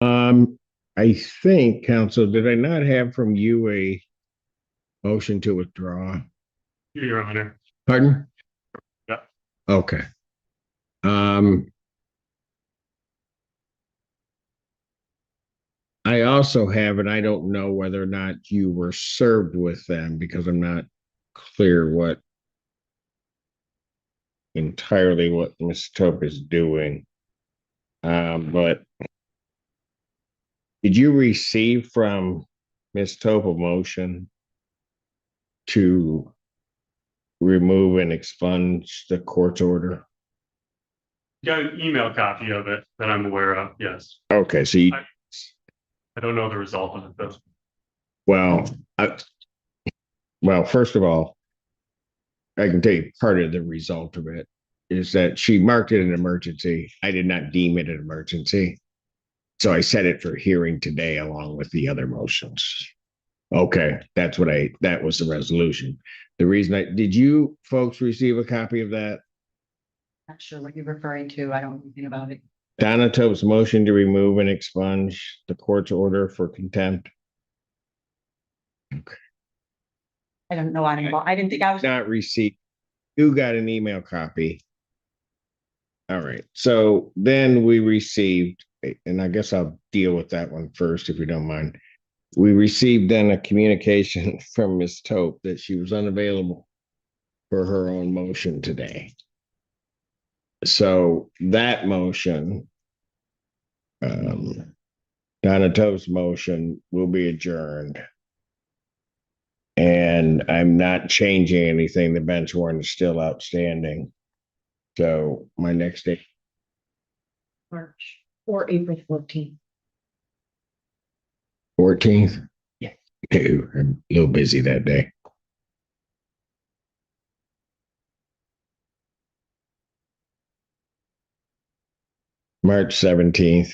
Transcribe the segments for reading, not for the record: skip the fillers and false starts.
I think, counsel, did I not have from you a motion to withdraw? Your Honor. Pardon? Yeah. Okay. Um, I also have, and I don't know whether or not you were served with them because I'm not clear what Ms. Tope is doing. But did you receive from Ms. Tope a motion to remove and expunge the court's order? Got an email copy of it that I'm aware of. Yes. Okay, so you, I don't know the result of it though. well, well, first of all, I can tell you part of the result of it is that she marked it an emergency. I did not deem it an emergency. So I set it for hearing today along with the other motions. Okay, that was the resolution. The reason did you folks receive a copy of that? Not sure what you're referring to. I don't know anything about it. Donna Tope's motion to remove and expunge the court's order for contempt. Okay. I don't know. I didn't think I was not received. You got an email copy. All right. So then we received, and I guess I'll deal with that one first, if you don't mind. We received then a communication from Ms. Tope that she was unavailable for her own motion today. So that motion, Donna Tope's motion, will be adjourned. And I'm not changing anything. The bench warrant is still outstanding. So my next day, March or April 14th. 14th? Yeah. I'm a little busy that day. March 17th,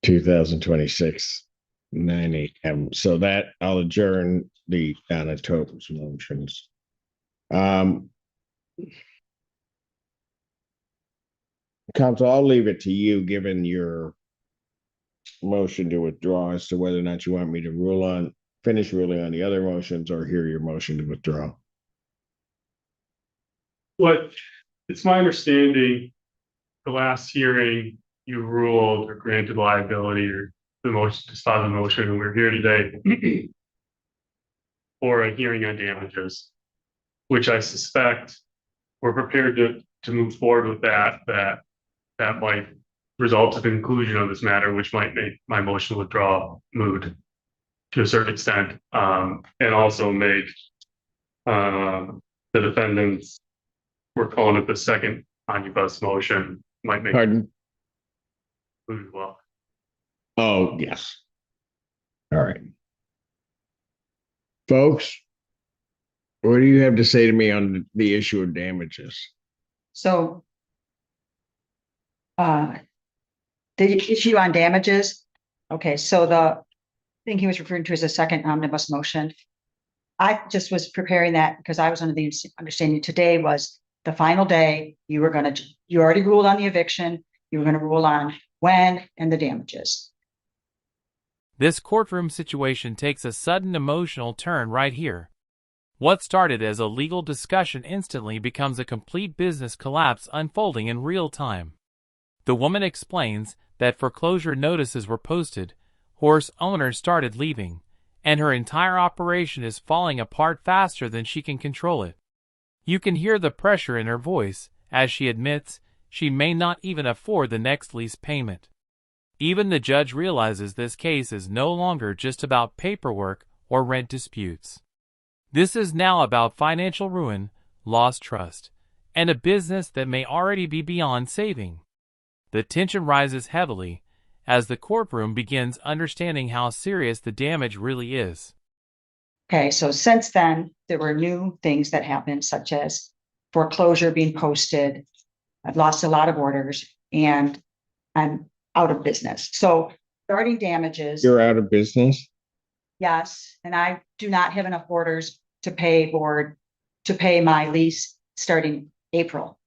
2026, 9 a.m. So that I'll adjourn the Donna Tope's motions. Counsel, I'll leave it to you, given your motion to withdraw, as to whether or not you want me to finish ruling on the other motions or hear your motion to withdraw. What it's my understanding, the last hearing you ruled or granted liability or the motion to stop the motion, and we're here today for a hearing on damages, which I suspect we're prepared to move forward with that might result in the conclusion of this matter, which might make my motion to withdraw moot to a certain extent, and also make the defendants, we're calling it the second omnibus motion, might make Pardon? moot as well. Oh, yes. All right. Folks, what do you have to say to me on the issue of damages? So the issue on damages. Okay, so the thing he was referring to as a second omnibus motion. I just was preparing that because I was under the understanding today was the final day. You already ruled on the eviction. You were going to rule on when and the damages. This courtroom situation takes a sudden emotional turn right here. What started as a legal discussion instantly becomes a complete business collapse unfolding in real time. The woman explains that foreclosure notices were posted, horse owners started leaving, and her entire operation is falling apart faster than she can control it. You can hear the pressure in her voice as she admits she may not even afford the next lease payment. Even the judge realizes this case is no longer just about paperwork or rent disputes. This is now about financial ruin, lost trust, and a business that may already be beyond saving. The tension rises heavily as the courtroom begins understanding how serious the damage really is. Okay, so since then, there were new things that happened, such as foreclosure being posted. I've lost a lot of orders and I'm out of business. So starting damages. You're out of business? Yes, and I do not have enough orders to pay my lease starting April.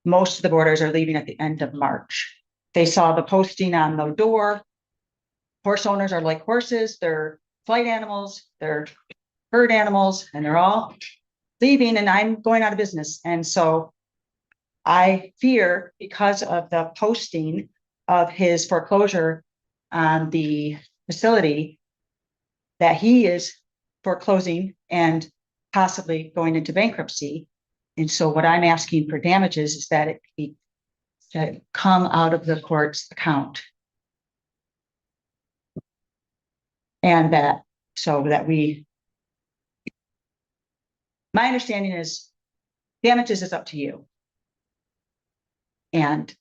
Most of the boarders are leaving at the end of March. They saw the posting on the door. Horse owners are like horses. They're flight animals, they're herd animals, and they're all leaving, and I'm going out of business. And so I fear, because of the posting of his foreclosure on the facility, that he is foreclosing and possibly going into bankruptcy. And so what I'm asking for damages is that it be to come out of the court's account. And that, so that my understanding is damages is up to you. And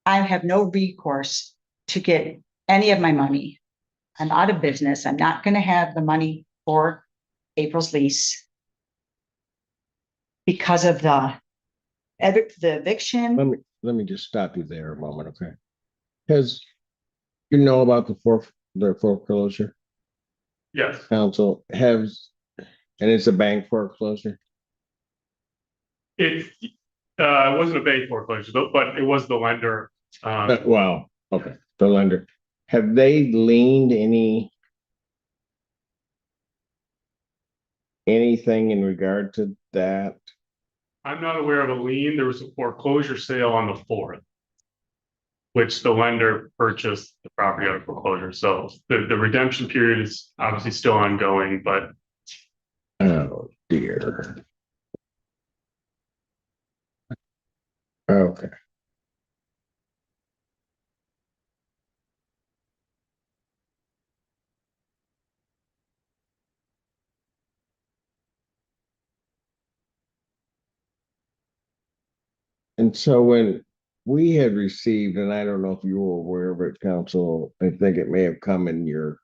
I have no recourse to get any of my money. I'm out of business. I'm not going to have the money for April's lease because of the eviction. Let me just stop you there a moment, okay? Because you know about the foreclosure Yes, council and it's a bank foreclosure. it wasn't a bank foreclosure, but it was the lender. Well, okay, the lender. Have they leaned anything in regard to that? I'm not aware of a lien. There was a foreclosure sale on the 4th, which the lender purchased the property out of foreclosure. So the redemption period is obviously still ongoing, but Oh dear. Okay. And so when we had received, and I don't know if you were aware of it, counsel, I think it may have come in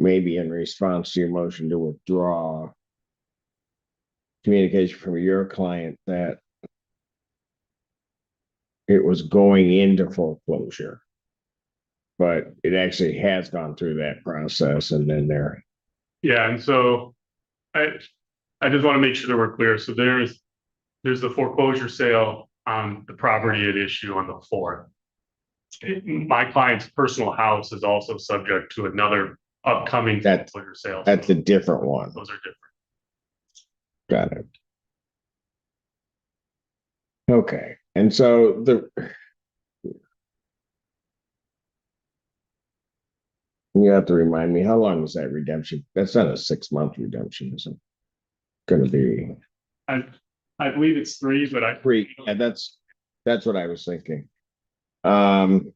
maybe in response to your motion to withdraw communication from your client that it was going into foreclosure. But it actually has gone through that process, and then yeah. And so I just want to make sure that we're clear. So there's the foreclosure sale on the property at issue on the 4th. My client's personal house is also subject to another upcoming foreclosure sale. That's a different one. Those are different. Got it. Okay. And so you have to remind me, how long is that redemption? That's not a 6-month redemption, is it? Going to be I believe it's 3, but 3. Yeah, that's what I was thinking. Go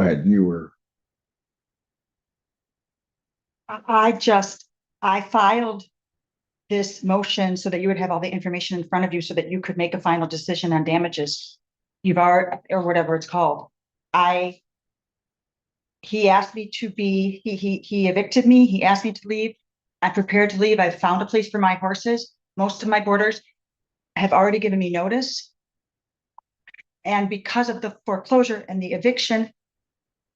ahead. You were. I filed this motion so that you would have all the information in front of you so that you could make a final decision on damages. Or whatever it's called. He asked me to be, he evicted me. He asked me to leave. I'm prepared to leave. I've found a place for my horses. Most of my boarders have already given me notice. And because of the foreclosure and the eviction,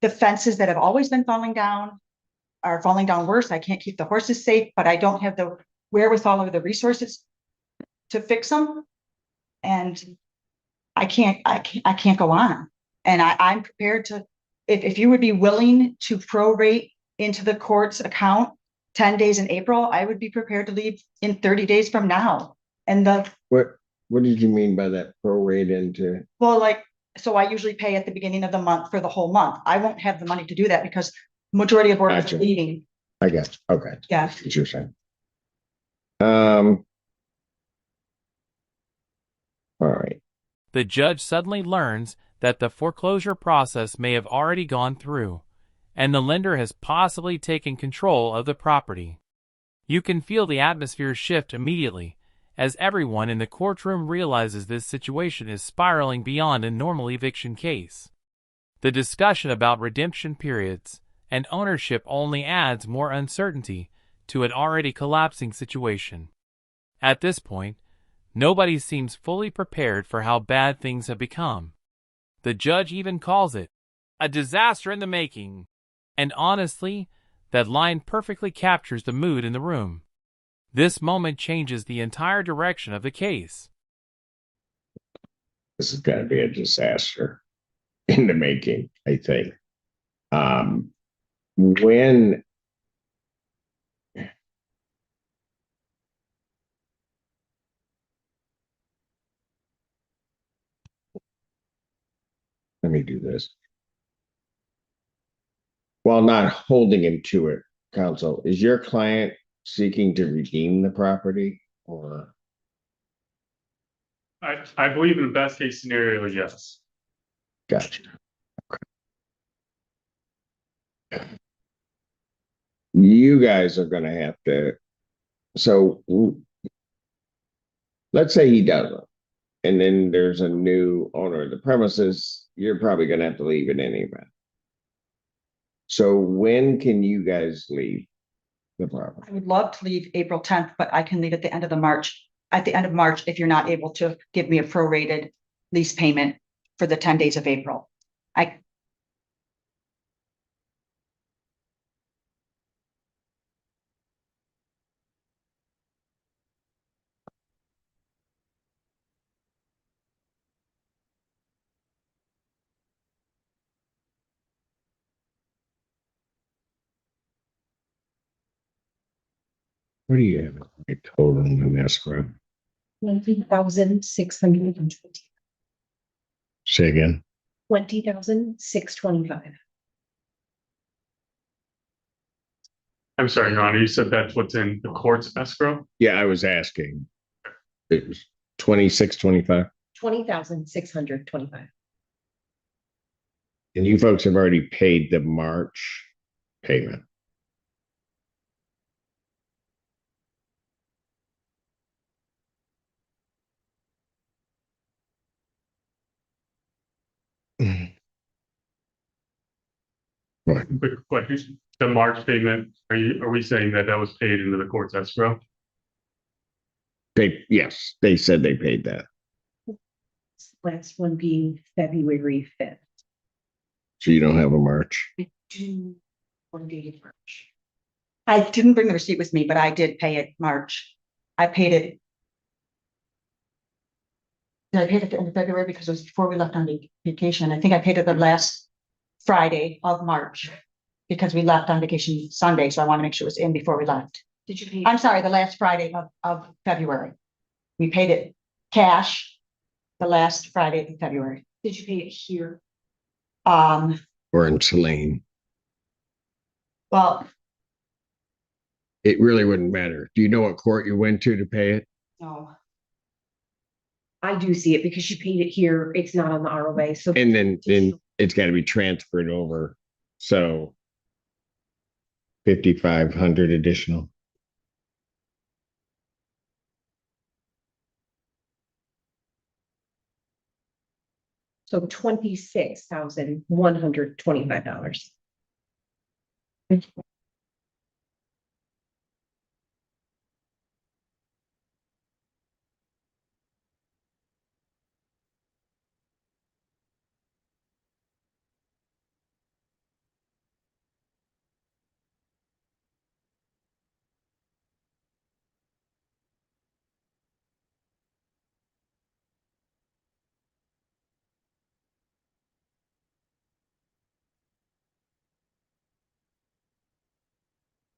the fences that have always been falling down are falling down worse. I can't keep the horses safe, but I don't have the wherewithal or the resources to fix them. And I can't go on. And I'm prepared to, if you would be willing to prorate into the court's account 10 days in April, I would be prepared to leave in 30 days from now. And What did you mean by that, prorate into? Well, so I usually pay at the beginning of the month for the whole month. I won't have the money to do that because majority of boarders Gotcha. are leaving. I guess. Okay. Yeah. That's what you're saying. All right. The judge suddenly learns that the foreclosure process may have already gone through, and the lender has possibly taken control of the property. You can feel the atmosphere shift immediately, as everyone in the courtroom realizes this situation is spiraling beyond a normal eviction case. The discussion about redemption periods and ownership only adds more uncertainty to an already collapsing situation. At this point, nobody seems fully prepared for how bad things have become. The judge even calls it a disaster in the making. And honestly, that line perfectly captures the mood in the room. This moment changes the entire direction of the case. This is going to be a disaster in the making, I think. When let me do this. While not holding him to it, counsel, is your client seeking to redeem the property or? I believe in the best case scenario, yes. Gotcha. You guys are going to have to. So let's say he doesn't, and then there's a new owner of the premises. You're probably going to have to leave in any event. So when can you guys leave the property? I would love to leave April 10th, but I can leave at the end of March. At the end of March, if you're not able to give me a prorated lease payment for the 10 days of April. What do you have? A total in escrow. 20,620. Say again. 20,625. I'm sorry, Your Honor, you said that's what's in the court's escrow? Yeah, I was asking. It was 2625. 20,625. And you folks have already paid the March payment. Right. Quick question, the March payment, are we saying that was paid into the court's escrow? Yes, they said they paid that. Last one being February 5th. So you don't have a March. I do one day in March. I didn't bring the receipt with me, but I did pay it March. I paid it. Did I pay it at the end of February because it was before we left on vacation? I think I paid it the last Friday of March because we left on vacation Sunday. So I want to make sure it was in before we left. Did you pay? I'm sorry, the last Friday of February. We paid it cash the last Friday of February. Did you pay it here? Or in Tulane. Well, It really wouldn't matter. Do you know what court you went to pay it? no, I do see it because you paid it here. It's not on the ROA. So And then it's got to be transferred over. So 5,500 additional. so $26,125.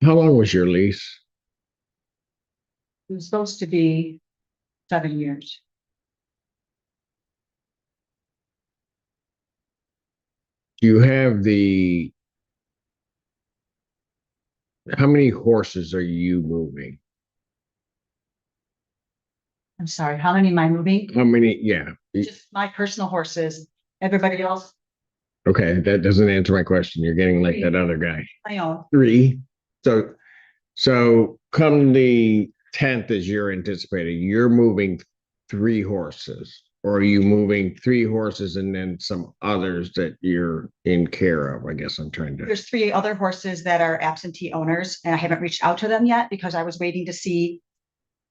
How long was your lease? it was supposed to be 7 years. Do you have how many horses are you moving? I'm sorry, how many am I moving? How many? Yeah. Just my personal horses. Everybody else, Okay, that doesn't answer my question. You're getting like that other guy. I own. 3. So come the 10th as you're anticipating, you're moving 3 horses, or are you moving 3 horses and then some others that you're in care of? I guess I'm trying to. There's 3 other horses that are absentee owners, and I haven't reached out to them yet because I was waiting to see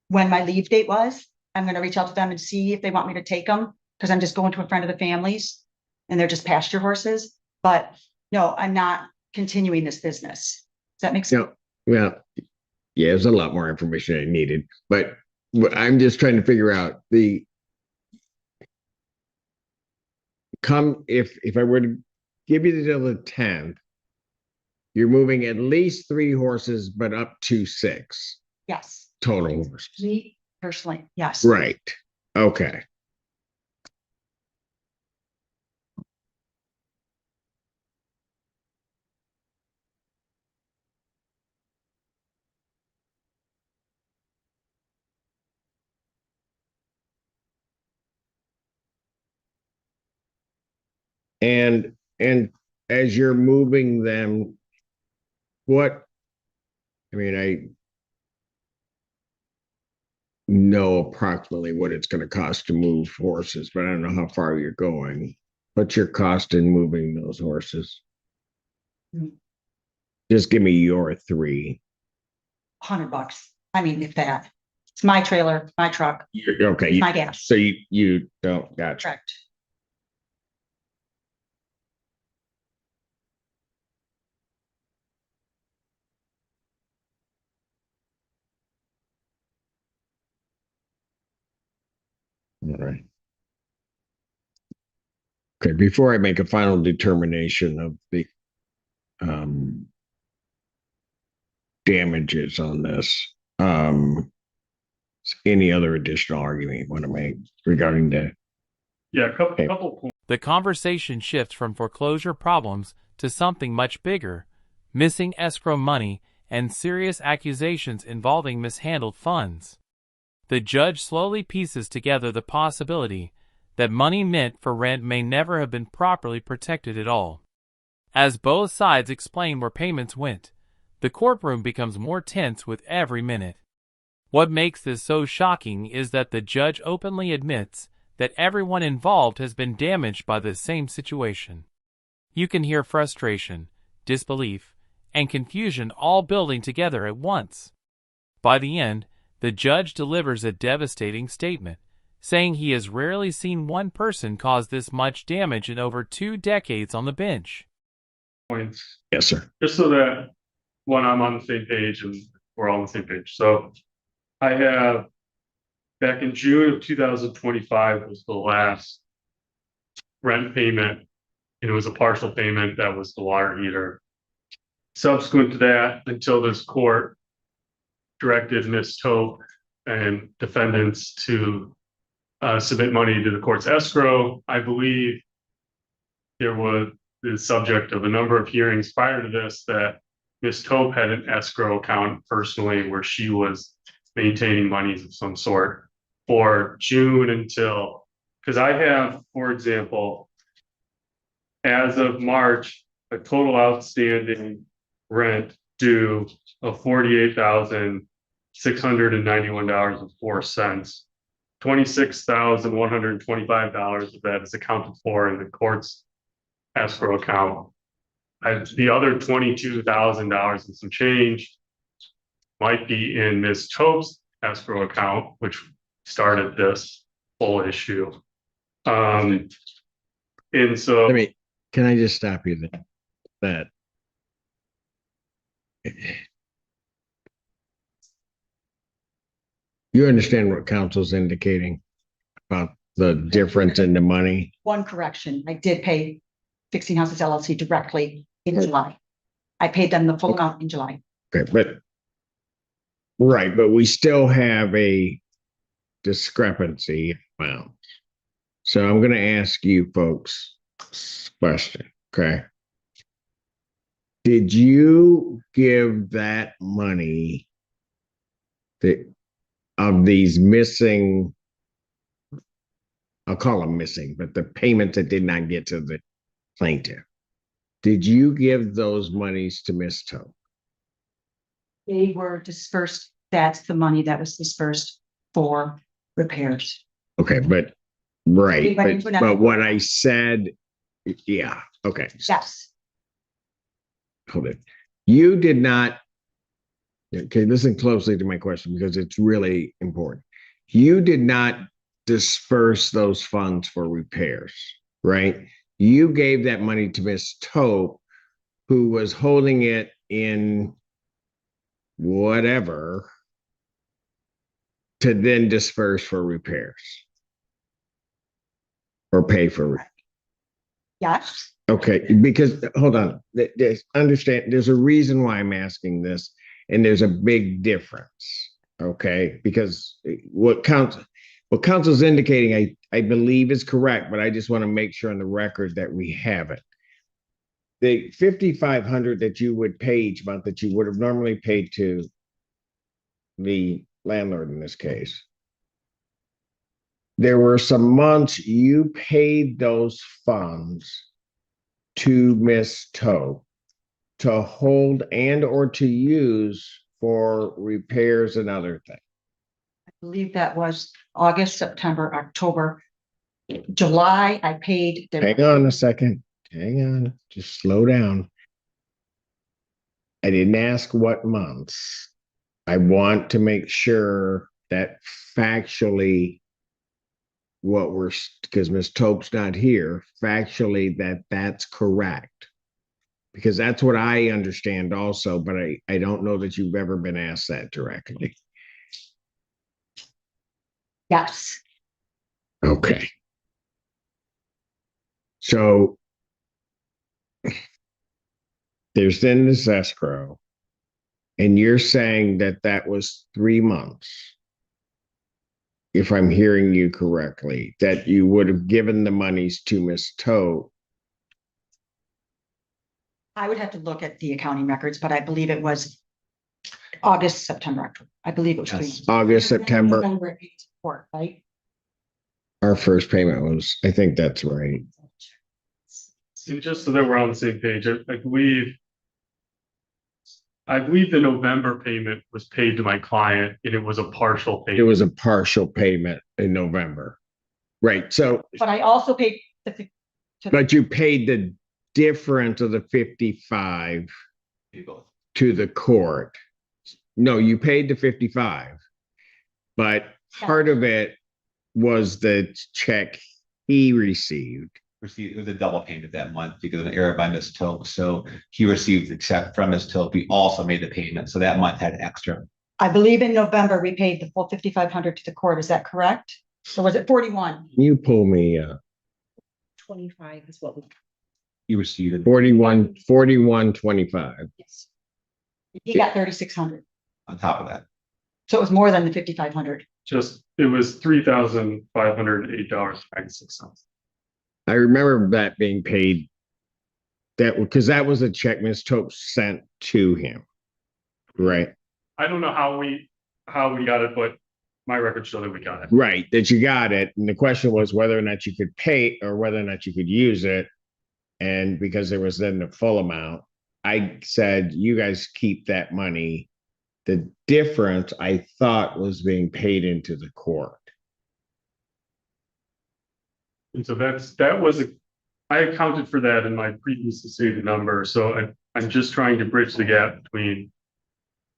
when my leave date was. I'm going to reach out to them and see if they want me to take them because I'm just going to a friend of the family's and they're just pasture horses. But no, I'm not continuing this business. Does that make sense? Yeah. Yeah, there's a lot more information I needed, but I'm just trying to figure out if I were to give you till the 10th, you're moving at least 3 horses, but up to 6 Yes, total horses. me personally, yes. Right. Okay. And as you're moving them, I know approximately what it's going to cost to move horses, but I don't know how far you're going. What's your cost in moving those horses? Mm. Just give me your 3. $100. I mean, if that. It's my trailer, my truck, Okay. my gas. So you don't got Correct. all right. Okay, before I make a final determination of the damages on this, any other additional argument you want to make regarding that? Yeah, couple points. The conversation shifts from foreclosure problems to something much bigger: missing escrow money and serious accusations involving mishandled funds. The judge slowly pieces together the possibility that money meant for rent may never have been properly protected at all. As both sides explain where payments went, the courtroom becomes more tense with every minute. What makes this so shocking is that the judge openly admits that everyone involved has been damaged by the same situation. You can hear frustration, disbelief, and confusion all building together at once. By the end, the judge delivers a devastating statement, saying he has rarely seen one person cause this much damage in over 2 decades on the bench. Points, Yes, sir. just so that when I'm on the same page and we're all on the same page. So I have back in June of 2025 was the last rent payment, and it was a partial payment. That was the water heater. Subsequent to that, until this court directed Ms. Tope and defendants to submit money to the court's escrow, I believe there was the subject of a number of hearings prior to this that Ms. Tope had an escrow account personally where she was maintaining monies of some sort for June until, because I have, for example, as of March, a total outstanding rent due of $48,691.04. $26,125 of that is accounted for in the court's escrow account. The other $22,000 and some change might be in Ms. Tope's escrow account, which started this whole issue. And so Can I just stop you there? That you understand what counsel's indicating about the difference in the money? One correction, I did pay Fixing Houses LLC directly in July. I paid them the full amount in July. Okay, but we still have a discrepancy amount. So I'm going to ask you folks a question. Okay. Did you give that money of these missing, I'll call them missing, but the payments that did not get to the plaintiff, did you give those monies to Ms. Tope? They were dispersed. That's the money that was dispersed for repairs. Okay, but what I said, yeah, okay. Yes. Hold it. You did not, okay, listen closely to my question because it's really important. You did not disperse those funds for repairs, right? You gave that money to Ms. Tope, who was holding it in whatever to then disperse for repairs or pay for. Yes, Okay, because hold on, understand, there's a reason why I'm asking this, and there's a big difference. Okay, because what council's indicating, I believe is correct, but I just want to make sure on the record that we have it. The 5,500 that you would pay each month that you would have normally paid to the landlord in this case. There were some months you paid those funds to Miss Toe to hold and or to use for repairs and other things. I believe that was August, September, October, July, I paid. Hang on a second. Hang on. Just slow down. I didn't ask what months. I want to make sure that factually what we're, because Ms. Tope's not here, factually that's correct. Because that's what I understand also, but I don't know that you've ever been asked that directly. Yes, Okay. So there's then this escrow, and you're saying that that was 3 months, if I'm hearing you correctly, that you would have given the monies to Miss Toe. I would have to look at the accounting records, but I believe it was August, September, October. I believe it was 3 Yes. months. August, September. November, it paid support, right? Our first payment was, I think that's right. And just so that we're on the same page, I believe the November payment was paid to my client and it was a partial It payment. was a partial payment in November. Right. So, But I also paid but you paid the difference of the 55 to the court. No, you paid the 55, but part of it was the check he received. It was a double payment that month because of an error by Ms. Tope. So he received the check from Ms. Tope. We also made the payment. So that month had extra. I believe in November, we paid the full 5,500 to the court. Is that correct? So was it 41? You pull me 25 is what we. He received it 41.25. Yes. He got 3,600. on top of that. So it was more than the 5,500. It was $3,508.96. I remember that being paid, that because that was a check Ms. Tope sent to him. Right. I don't know how we got it, but my records show that we got it. Right, that you got it. And the question was whether or not you could pay or whether or not you could use it. And because there was then the full amount, I said, you guys keep that money. The difference I thought was being paid into the court. And so I accounted for that in my previously stated number. So I'm just trying to bridge the gap between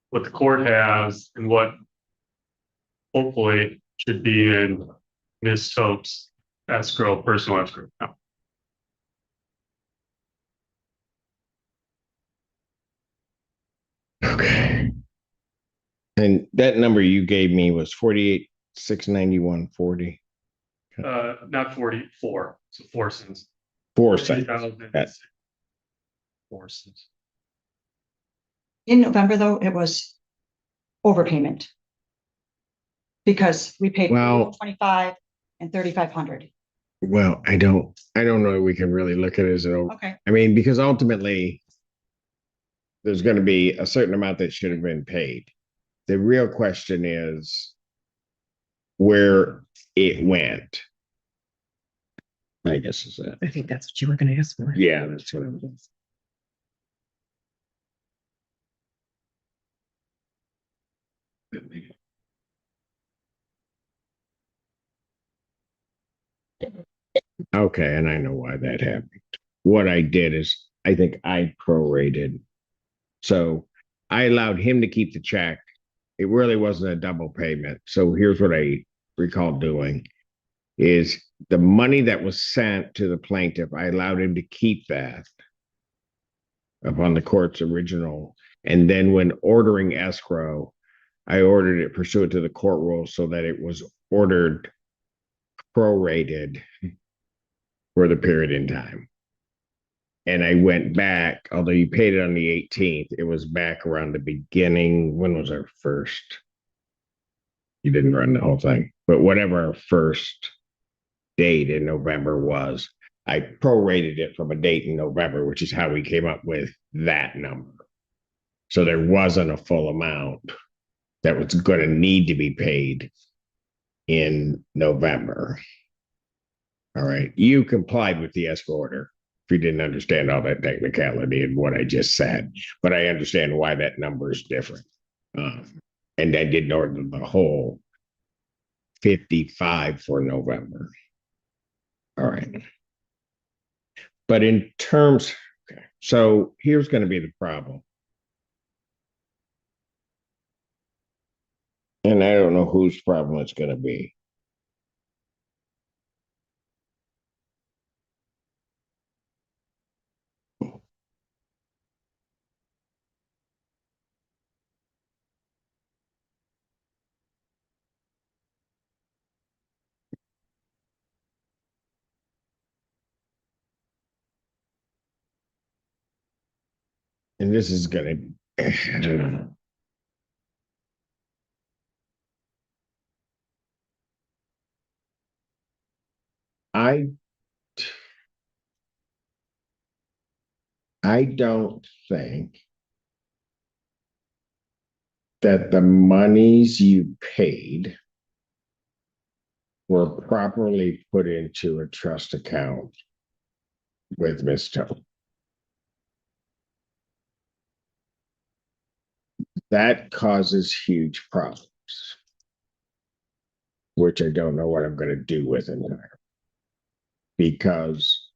what the court has and what hopefully should be in Ms. Tope's escrow, personal escrow account. Okay. And that number you gave me was 48,691.40. Not 44, so 4 cents. 4 cents. 4 cents. In November, though, it was overpayment. Because we paid Well- 25 and 3,500. Well, I don't know if we can really look at it as an over. Okay, I mean, because ultimately there's going to be a certain amount that should have been paid. The real question is where it went. I guess is that. I think that's what you were going to ask for. Yeah, that's what it was. Okay, and I know why that happened. What I did is I think I prorated. So I allowed him to keep the check. It really wasn't a double payment. So here's what I recall doing is the money that was sent to the plaintiff, I allowed him to keep that upon the court's original. And then when ordering escrow, I ordered it pursuant to the court rules so that it was ordered prorated for the period in time. And I went back, although you paid it on the 18th, it was back around the beginning. When was our first? You didn't run the whole thing, but whatever our first date in November was, I prorated it from a date in November, which is how we came up with that number. So there wasn't a full amount that was going to need to be paid in November. All right. You complied with the escrow order. If you didn't understand all that technicality and what I just said, but I understand why that number is different. And I didn't order the whole 55 for November. All right. But in terms, okay, so here's going to be the problem. And I don't know whose problem it's going to be. And this is going to, I don't think that the monies you paid were properly put into a trust account with Ms. Toe. That causes huge problems, which I don't know what I'm going to do with it because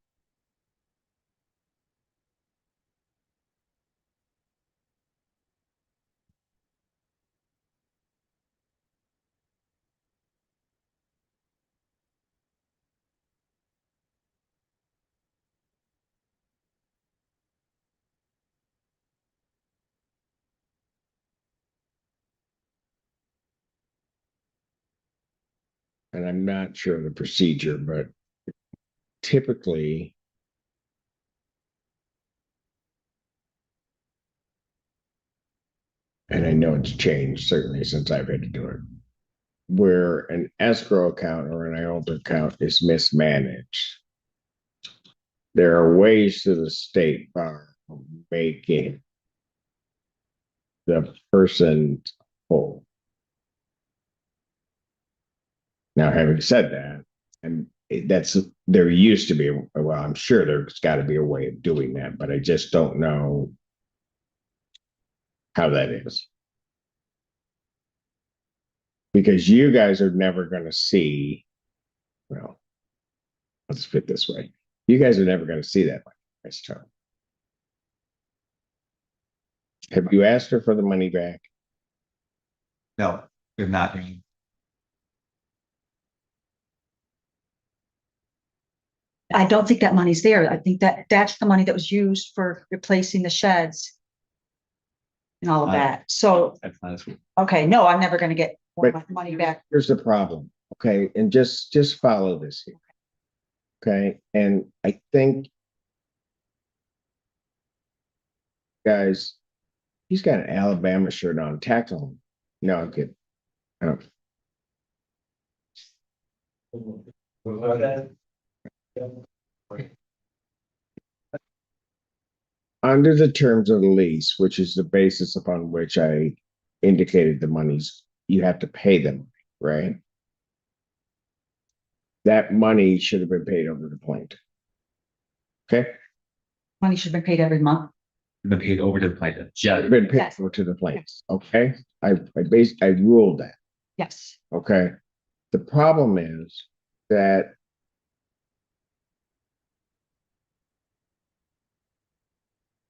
and I'm not sure of the procedure, but typically, and I know it's changed certainly since I've had to do it, where an escrow account or an IOLTA account is mismanaged, there are ways to the state bar of making the person whole. Now, having said that, and that's there used to be, well, I'm sure there's got to be a way of doing that, but I just don't know how that is. Because you guys are never going to see, well, let's put it this way. You guys are never going to see that next time. Have you asked her for the money back? No, they're not. I don't think that money's there. I think that that's the money that was used for replacing the sheds and all of that. So, That's not as. okay, no, I'm never gonna get more But- money back. Here's the problem, okay? And just follow this here. Okay, and I think, guys, he's got an Alabama shirt on. Tackle him. No, I'm kidding. Oh. Under the terms of the lease, which is the basis upon which I indicated the monies, you have to pay them, right? That money should have been paid over the plaintiff. Okay, Money should have been paid every month. Been paid over to the plaintiff. should have been paid Yes. over to the plaintiff. Okay, I ruled that. Yes. Okay, the problem is that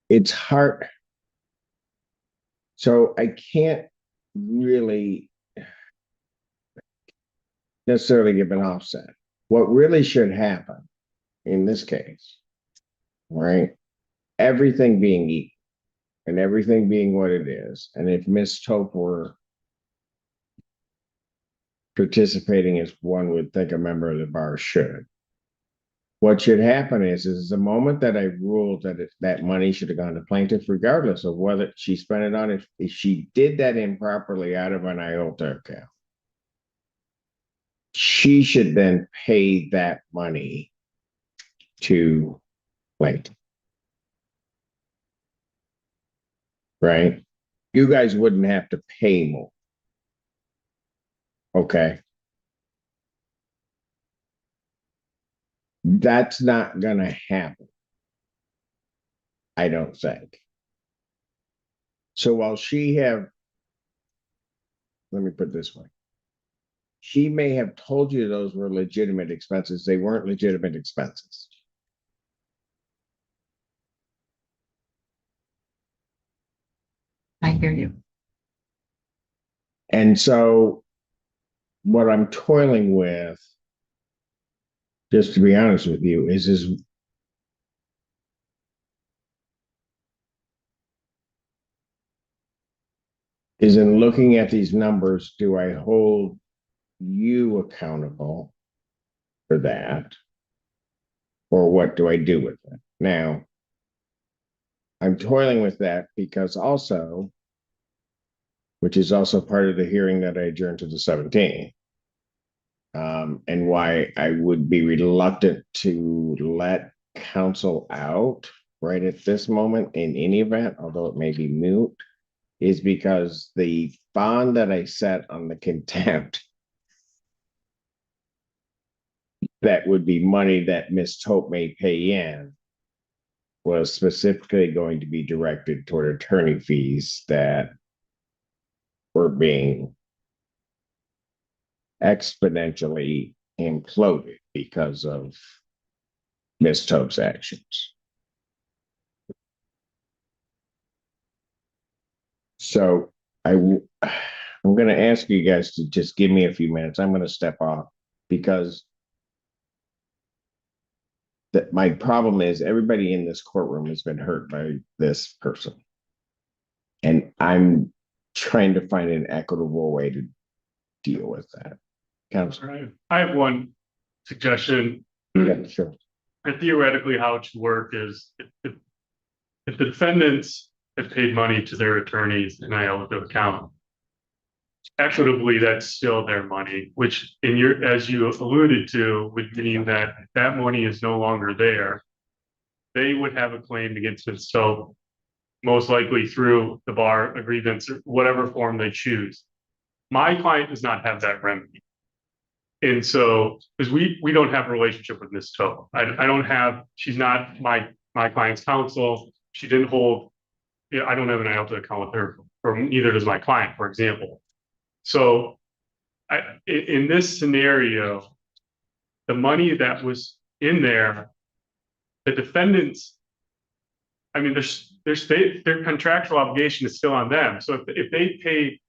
it's hard. So I can't really necessarily give an offset. What really should happen in this case, right? Everything being equal, and everything being what it is, and if Miss Tope were participating as one would think a member of the bar should, what should happen is the moment that I ruled that that money should have gone to plaintiff, regardless of whether she spent it on, if she did that improperly out of an IOLTA account, she should then pay that money to plaintiff. Right? You guys wouldn't have to pay more. Okay. That's not gonna happen. I don't think. So while let me put it this way. She may have told you those were legitimate expenses. They weren't legitimate expenses. I hear you. And so what I'm toiling with, just to be honest with you, is in looking at these numbers, do I hold you accountable for that? Or what do I do with it? Now, I'm toiling with that because also, which is also part of the hearing that I adjourned to the 17th, and why I would be reluctant to let counsel out right at this moment in any event, although it may be moot, is because the bond that I set on the contempt, that would be money that Miss Tope may pay in, was specifically going to be directed toward attorney fees that were being exponentially imploded because of Miss Tope's actions. So I'm going to ask you guys to just give me a few minutes. I'm going to step off because my problem is everybody in this courtroom has been hurt by this person. And I'm trying to find an equitable way to deal with that. Counselor. Right. I have one suggestion. Yeah, sure. And theoretically, how it should work is if the defendants have paid money to their attorneys in IOLTA account, equitably, that's still their money, which as you alluded to, would mean that that money is no longer there. They would have a claim against it. So most likely through the bar, a grievance, or whatever form they choose. My client does not have that remedy. And so, because we don't have a relationship with Ms. Tope. I don't have, she's not my client's counsel. She didn't hold, I don't have an IOLTA account with her, or neither does my client, for example. So in this scenario, the money that was in there, the defendants, I mean, their contractual obligation is still on them. So if they pay,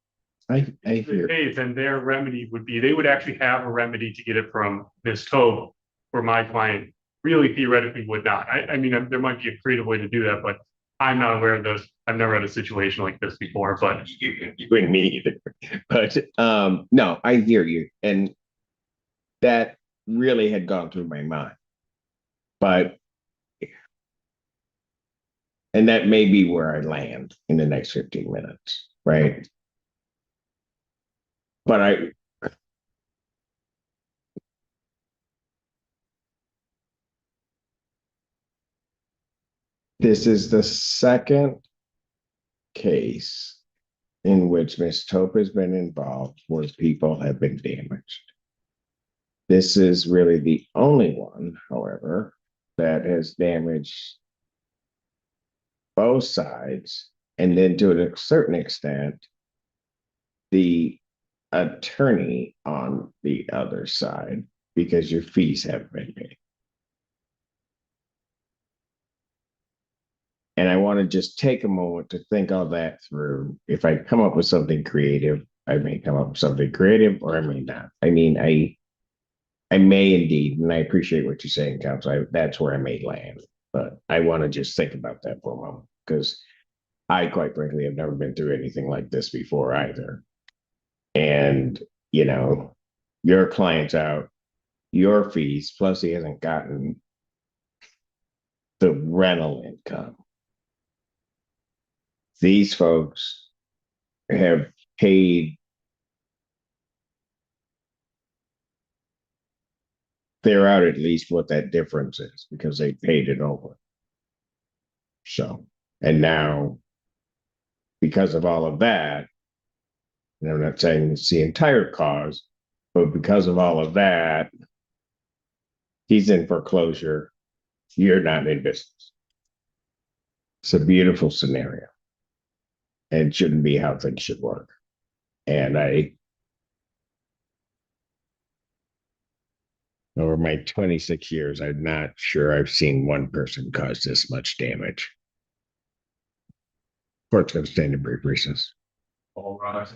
then their remedy would be, they would actually have a remedy to get it from Ms. Tope, where my client really theoretically would not. I mean, there might be a creative way to do that, but I'm not aware of this. I've never had a situation like this before, but you and me either. But no, I hear you. And that really had gone through my mind. But and that may be where I land in the next 15 minutes, right? But this is the second case in which Ms. Tope has been involved where people have been damaged. This is really the only one, however, that has damaged both sides, and then to a certain extent, the attorney on the other side, because your fees have been paid. And I want to just take a moment to think all that through. If I come up with something creative, I may come up with something creative, or I may not. I mean, I may indeed, and I appreciate what you're saying, counsel. That's where I may land. But I want to just think about that for a moment, because I quite frankly have never been through anything like this before either. And, you know, your client's out, your fees, plus he hasn't gotten the rental income. These folks have paid, they're out at least what that difference is because they paid it over. So, and now, because of all of that, and I'm not saying it's the entire cause, but because of all of that, he's in foreclosure. You're not in business. It's a beautiful scenario. And it shouldn't be how things should work. And over my 26 years, I'm not sure I've seen one person cause this much damage. Court's going to stand in brief recess. All rise.